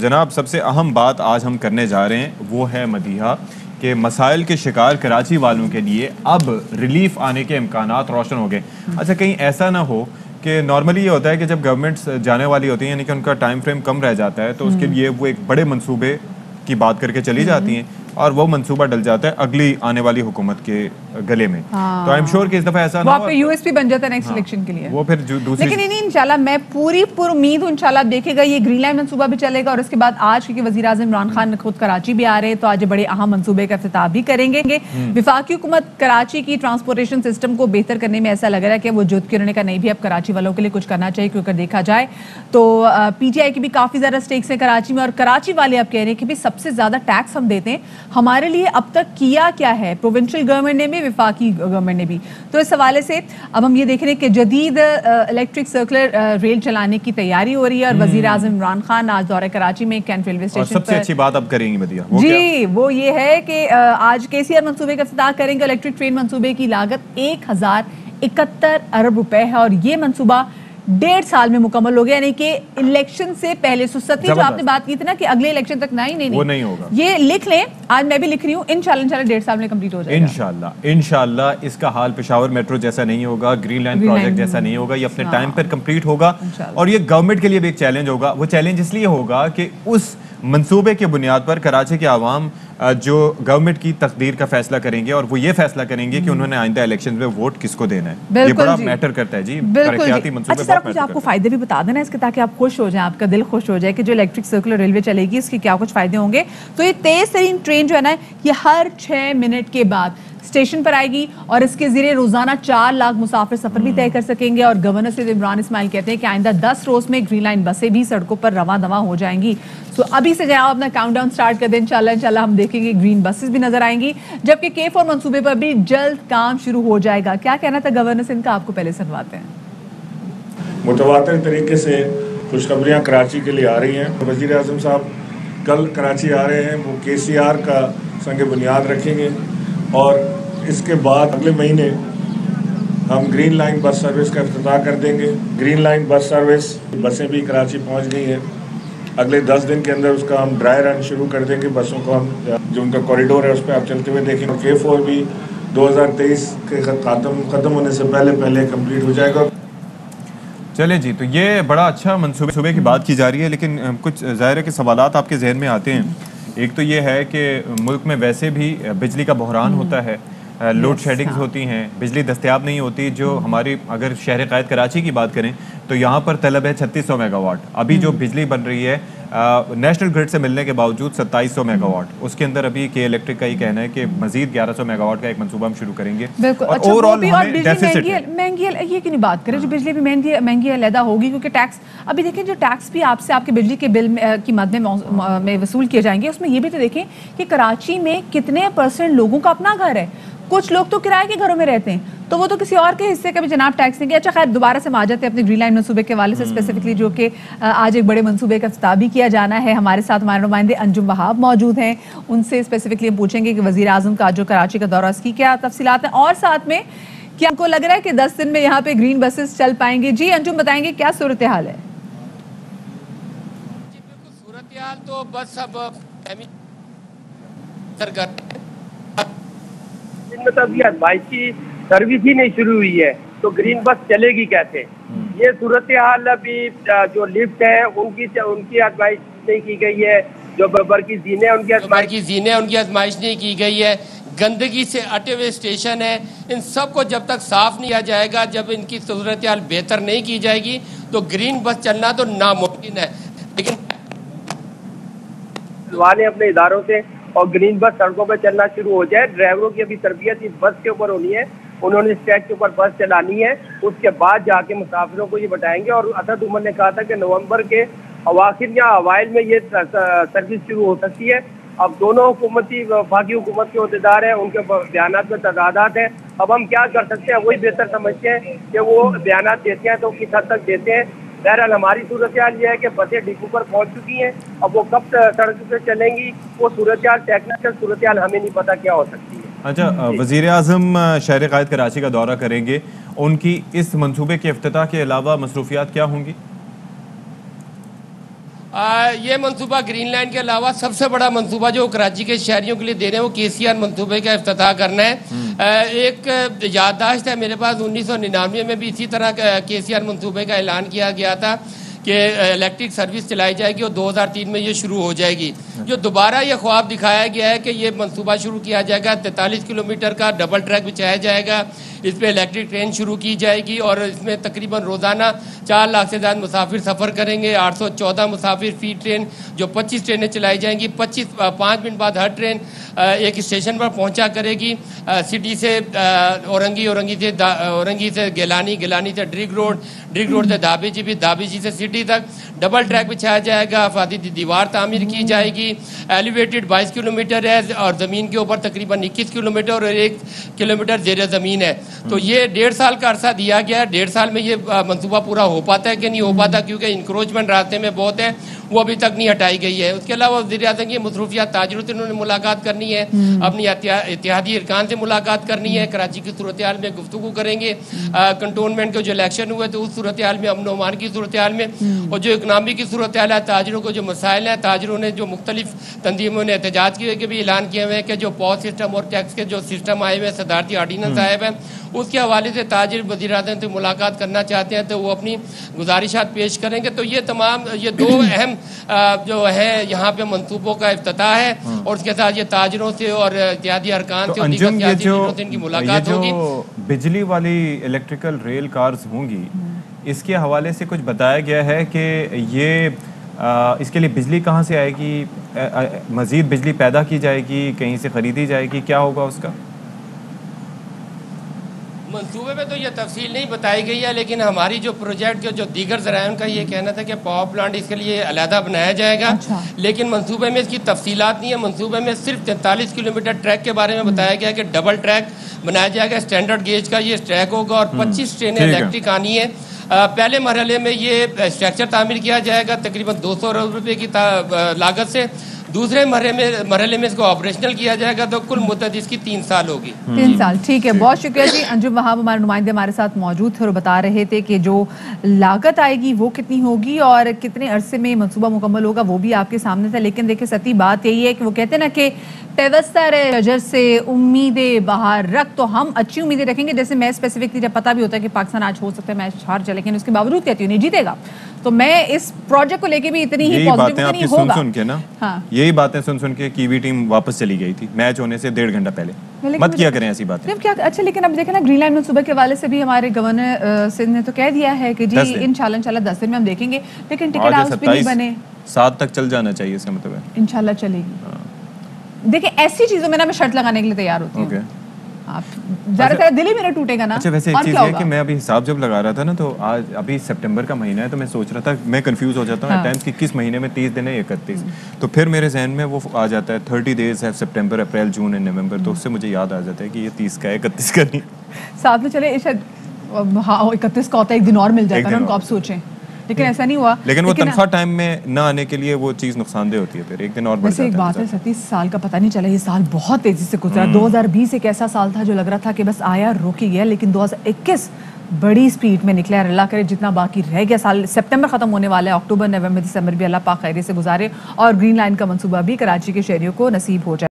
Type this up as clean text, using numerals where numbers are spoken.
जनाब, सबसे अहम बात आज हम करने जा रहे हैं वो है मदीहा के मसाइल के शिकार कराची वालों के लिए अब रिलीफ आने के इम्कानात रोशन हो गए। अच्छा, कहीं ऐसा ना हो कि नॉर्मली ये होता है कि जब गवर्नमेंट्स जाने वाली होती हैं यानी कि उनका टाइम फ्रेम कम रह जाता है तो उसके लिए वो एक बड़े मंसूबे की बात करके चली जाती हैं और वो मंसूबा डल जाता है अगली आने वाली हुकूमत के गले में। तो आई एम श्योर कि इस दफा ऐसा ना हो, यूएसपी बन जाता है नेक्स्ट इलेक्शन के लिए। वो फिर दूसरी लेकिन नहीं इंशाल्लाह, मैं पूरी उम्मीद हूं इंशाल्लाह देखेगा ये ग्रीन लाइन मंसूबा भी चलेगा और उसके बाद आज क्योंकि वजीर आज़म इमरान खान खुद कराची भी आ रहे हैं तो आज बड़े अहम मंसूबे का इफ्तिताह भी करेंगे। वफाकी हुकूमत कराची की ट्रांसपोर्टेशन सिस्टम को बेहतर करने में ऐसा लग रहा है कि वो जुद की उन्होंने कहा नहीं भी अब कराची वालों के लिए कुछ करना चाहिए, क्योंकि देखा जाए तो पीटीआई की भी काफी ज्यादा स्टेक्स है कराची में और कराची वाले अब कह रहे हैं कि भी सबसे ज्यादा टैक्स हम देते हैं, हमारे लिए अब तक किया क्या है प्रोविंशियल गवर्नमेंट ने भी, वफाकी गवर्नमेंट ने भी। तो इस हवाले से अब हम ये देख रहे हैं कि जदीद इलेक्ट्रिक सर्कुलर रेल चलाने की तैयारी हो रही है और वजीर आज़म इमरान खान आज दौरे कराची में कैंट रेलवे स्टेशन सबसे अच्छी बात अब करेंगी मदीहा जी वो ये है कि आज केसीआर मंसूबे का इफ्तिताह करेंगे। इलेक्ट्रिक ट्रेन मंसूबे की लागत 1071 अरब रुपए है और ये मंसूबा 1.5 साल में मुकम्मल हो गया, यानी कि इलेक्शन से पहले। सती जो आपने बात की थी ना कि अगले इलेक्शन तक नहीं वो नहीं होगा, ये लिख लें, आज मैं भी लिख रही हूँ, इंशाल्लाह 1.5 साल में कंप्लीट हो जाएगा। इंशाल्लाह इसका हाल पेशावर मेट्रो जैसा नहीं होगा, ग्रीन लाइन प्रोजेक्ट जैसा नहीं होगा, ये अपने टाइम पर कंप्लीट होगा और ये गवर्नमेंट के लिए भी एक चैलेंज होगा। वो चैलेंज इसलिए होगा कि उस मंसूबे के बुनियाद पर कराची के आवाम जो गवर्नमेंट की तकदीर का फैसला करेंगे और वो ये फैसला करेंगे कि उन्होंने आइंदा इलेक्शन में वोट किसको देना है। ये बड़ा मैटर करता है जी। तरक्याती मंसूबे अच्छा, कुछ आपको फायदे भी बता देना इसके ताकि आप खुश हो जाएं, आपका दिल खुश हो जाए कि जो इलेक्ट्रिक सर्कुलर रेलवे चलेगी इसके क्या कुछ फायदे होंगे। तो ये तेज तरीन ट्रेन जो है ना ये हर 6 मिनट के बाद स्टेशन पर आएगी और इसके जरिए रोजाना 4 लाख मुसाफिर सफर भी तय कर सकेंगे। और गवर्नर सैयद इमरान इस्माइल कहते हैं कि आइंदा 10 रोज में ग्रीन लाइन बसें भी सड़कों पर रवां दवा हो जाएंगी। तो अभी से जनाब अपना काउंटडाउन स्टार्ट कर दें, इंशाल्लाह हम देखेंगे ग्रीन बसेस भी नजर आएंगी, जबकि K4 मंसूबे पर भी जल्द काम शुरू हो जाएगा। क्या कहना था गवर्नर से, इनका आपको पहले सुनवाते हैं। मुतवातिर तरीके से खुशखबरियाँ कराची के लिए आ रही हैं। वज़ीर आज़म साहब कल कराची आ रहे हैं, वो KCR का संग बुनियाद रखेंगे और इसके बाद अगले महीने हम ग्रीन लाइन बस सर्विस का इफ्तिताह कर देंगे। ग्रीन लाइन बस सर्विस बसें भी कराची पहुंच गई हैं। अगले 10 दिन के अंदर उसका हम ड्राई रन शुरू कर देंगे। बसों को हम जो उनका कॉरिडोर है उस पर आप चलते हुए देखेंगे। K4 भी 2023 के ख़त्म होने से पहले कंप्लीट हो जाएगा। चले जी, तो ये बड़ा अच्छा मंसूबे की बात की जा रही है, लेकिन कुछ ज़ाहिर है कि सवालात आपके जहन में आते हैं। एक तो ये है कि मुल्क में वैसे भी बिजली का बहरान होता है, लोड शेडिंग्स होती हैं, बिजली दस्तयाब नहीं होती। जो हमारी अगर शहर क़ायद कराची की बात करें तो यहाँ पर तलब है 3600 मेगावाट। अभी जो बिजली बन रही है नेशनल ग्रिड से मिलने के बावजूद 2700 मेगावाट, उसके अंदर अभी के इलेक्ट्रिक का ही कहना है कि मजीद 1100 मेगावाट का एक मंसूबा हम शुरू करेंगे। और ओवरऑल महंगी ये की नहीं बात करें, जो बिजली भी महंगी अलहदा होगी क्योंकि टैक्स, अभी देखें जो टैक्स भी आपसे आपके बिजली के बिल की मद में वसूल किए जाएंगे, उसमें ये भी तो देखें कि कराची में कितने % लोगों का अपना घर है। कुछ लोग तो किराए के घरों में रहते हैं, तो वो तो किसी और के हिस्से का भी जनाब टैक्स नहीं किया। अच्छा खैर, दोबारा से हम आ जाते हैं अपने ग्रीन लाइन मंसूबे के हवाले से स्पेसिफिकली, जो कि आज एक बड़े मंसूबे का इफ्तिताह भी किया जाना है। हमारे साथ हमारे नुमाइंदे अंजुम वहाब मौजूद हैं, उनसे स्पेसिफिकली हम पूछेंगे कि वजीर आज़म का जो कराची का दौरा इसकी क्या तफसीलात हैं और साथ में क्या आपको लग रहा है कि 10 दिन में यहाँ पे ग्रीन बसेस चल पाएंगे। जी अंजुम, बताएंगे क्या सूरत हाल है। सूरत हाल तो बस अब बाइक की सर्विस ही नहीं शुरू हुई है तो ग्रीन बस चलेगी कैसे। ये सूरत हाल अभी जो लिफ्ट है उनकी आजमाइश नहीं की गई है, जो बबर की जीने उनकी आजमाइश नहीं की गई है। गंदगी से अटे हुए स्टेशन है, इन सब को जब तक साफ नहीं किया जाएगा, जब इनकी सूरत हाल बेहतर नहीं की जाएगी तो ग्रीन बस चलना तो नामुमकिन है। लेकिन अपने इदारों से और ग्रीन बस सड़कों पर चलना शुरू हो जाए। ड्राइवरों की अभी तरबियत इस बस के ऊपर होनी है, उन्होंने स्टैक के ऊपर बस चलानी है, उसके बाद जाके मुसाफिरों को ये बताएंगे। और असद उमर ने कहा था कि नवंबर के अवाखिर या अवाइल में ये सर्विस शुरू हो सकती है। अब दोनों हुकूमती वफाकी हुकूमत के अहदेदार हैं, उनके बयानात में तजादात हैं। अब हम क्या कर सकते हैं, वही बेहतर समझते हैं कि वो बयानात देते हैं तो किस हद तक देते हैं। बहरहाल हमारी सूरत हाल ये है कि बसें डिपो पर पहुंच चुकी हैं, अब वो कब सड़क पे चलेंगी वो सूरत हाल, टेक्निकल सूरत हाल हमें नहीं पता क्या हो सकती है। अच्छा, वज़ीर आज़म शहर क़ायद कराची का दौरा करेंगे, उनकी इस मंसूबे के इफ्तिताह के अलावा मसरूफियात क्या होंगी? ये मंसूबा ग्रीन लाइन के अलावा सबसे बड़ा मंसूबा जो कराची के शहरियों के लिए दे रहे हैं वो KCR मंसूबे का इफ्तिताह करना है। एक याददाश्त है मेरे पास, 1999 में भी इसी तरह KCR मंसूबे का ऐलान किया गया था कि इलेक्ट्रिक सर्विस चलाई जाएगी और 2003 में ये शुरू हो जाएगी। जो दोबारा ये ख्वाब दिखाया गया है कि ये मंसूबा शुरू किया जाएगा, 43 किलोमीटर का डबल ट्रैक बिछाया जाएगा, इस पर इलेक्ट्रिक ट्रेन शुरू की जाएगी और इसमें तकरीबन रोज़ाना 4 लाख से ज़्यादा मुसाफिर सफ़र करेंगे। 814 मुसाफिर फ़ी ट्रेन, जो 25 ट्रेनें चलाई जाएंगी, 5 मिनट बाद हर ट्रेन एक स्टेशन पर पहुंचा करेगी। सिटी से औरंगी से गिलानी से ड्रिग रोड से दाबेची से सिटी तक डबल ट्रैक बिछाया जाएगा। अफादी दीवार तामीर की जाएगी। एलिवेटेड 22 किलोमीटर है और ज़मीन के ऊपर तकरीबन 21 किलोमीटर और 1 किलोमीटर ज़ेर ज़मीन है। तो ये 1.5 साल का अरसा दिया गया है। 1.5 साल में ये मंसूबा पूरा हो पाता है कि नहीं हो पाता, क्योंकि इंक्रोचमेंट रास्ते में बहुत है, वो अभी तक नहीं हटाई गई है। उसके अलावा वज़ीर आज़म की मसरूफियात ताजिरों से उन्होंने मुलाकात करनी है, अपनी इत्तेहादी अरकान से मुलाकात करनी है, कराची की सूरत हाल में गुफ्तगू करेंगे। कंटोनमेंट के जो इलेक्शन हुए तो उस सूरत हाल में, अमन अमान की सूरत हाल में, और जो इकनॉमी की सूरत हाल है, ताजिरों को जो मसाइल हैं, ताजिरों ने जो मुख्तलिफ तंजीमों ने एहतजाज किए के भी ऐलान किए हुए हैं कि जो पॉज सिस्टम और टैक्स के जो सिस्टम आए हुए हैं, सदारती आर्डीनेंस आए हुए हैं, उसके हवाले से ताजिर वज़ीर आज़म से मुलाकात करना चाहते हैं तो वो अपनी गुजारिशात पेश करेंगे। तो ये तमाम ये 2 अहम जो है यहाँ पे मंसूबों का इफ्तिताह है और उसके साथ ये ताजिरों से और इत्यादि अरकान से इनकी मुलाकात होगी। बिजली वाली इलेक्ट्रिकल रेल कार्स होंगी, इसके हवाले से कुछ बताया गया है कि ये इसके लिए बिजली कहाँ से आएगी, मज़ीद बिजली पैदा की जाएगी, कहीं से ख़रीदी जाएगी, क्या होगा उसका? मंसूबे में तो ये तफसील नहीं बताई गई है, लेकिन हमारी जो प्रोजेक्ट के जो दीगर ज़राए उनका ये कहना था कि पावर प्लांट इसके लिए अलहदा बनाया जाएगा। अच्छा। लेकिन मंसूबे में इसकी तफसीलात नहीं है। मंसूबे में सिर्फ 43 किलोमीटर ट्रैक के बारे में बताया गया कि डबल ट्रैक बनाया जाएगा, स्टैंडर्ड गेज का ये ट्रैक होगा और 25 ट्रेनें इलेक्ट्रिक आनी है। पहले मरहले में ये स्ट्रक्चर तामीर किया जाएगा तकरीबन 200 अरब रुपये की लागत से। दूसरे मरहले में इसको ऑपरेशनल किया जाएगा तो कुल मुद्दत इसकी 3 साल होगी। 3 साल, ठीक है, बहुत शुक्रिया जी। अंजुम वहाब हमारे नुमाइंदे हमारे साथ मौजूद थे और बता रहे थे कि जो लागत आएगी वो कितनी होगी और कितने अरसे में मंसूबा मुकम्मल होगा वो भी आपके सामने था। लेकिन देखिए सती बात यही है कि वो कहते हैं ना कि पेवस्तर शजर से उम्मीदें बाहर रख, तो हम अच्छी उम्मीदें रखेंगे। जैसे मैं स्पेसिफिकली जब पता भी होता है कि पाकिस्तान आज हो सकता है मैच हार जाए, लेकिन उसके बावजूद कहती हूँ नहीं जीतेगा, तो मैं इस प्रोजेक्ट को लेके भी इतनी ही पॉजिटिव नहीं होगा। सुन के ना, हाँ। यही बातें सुन के कीवी टीम वापस चली गई थी मैच होने से 1.5 घंटा पहले। मत किया करें ऐसी बातें। क्या अच्छा, लेकिन अब देखें ना ग्रीन लाइन मंसूबे के हवाले से भी हमारे गवर्नर सिंध ने तो कह दिया है कि जी इंशाल्लाह 10 दिन में हम देखेंगे, लेकिन टिकट हाउस भी नहीं बने। 7 तक चल जाना चाहिए, इसका मतलब है इंशाल्लाह चलेगी। देखिए ऐसी चीजों में ना मैं शर्त लगाने के लिए तैयार होती हूँ। आप ज़्यादातर दिल ही मेरा टूटेगा ना। अच्छा, वैसे एक चीज़ है कि मैं अभी हिसाब जब लगा रहा था ना, तो आज अभी सितंबर का महीना है, तो मैं सोच रहा था, मैं कंफ्यूज हो जाता हूँ टाइम्स कि किस महीने में 30 दिन है 31, तो फिर मेरे जहन में वो आ जाता है 30 डेज है, सितंबर, अप्रैल, जून एंड नवंबर, तो उससे मुझे याद आ जाता है कि ये 30 का है, 31 का नहीं। साथ में चले शायद, हाँ 31 का होता है, एक दिन और मिल जाता है, उनको आप सोचें, लेकिन ऐसा नहीं हुआ। लेकिन वो तनख्वाह टाइम में ना आने के लिए वो चीज़ नुकसानदेह होती है, फिर एक दिन और बढ़ जाता है। वैसे एक बात है, 37 साल का पता नहीं चला, ये साल बहुत तेजी से गुजरा। 2020 एक ऐसा साल था जो लग रहा था कि बस आया रुक ही गया, लेकिन 2021 बड़ी स्पीड में निकला है। अल्लाह करे जितना बाकी रह गया साल, सितंबर खत्म होने वाला है, अक्टूबर, नवंबर, दिसंबर भी अल्लाह पाक खैर से गुजारे और ग्रीन लाइन का मंसूबा भी कराची के शहरियों को नसीब हो जाए।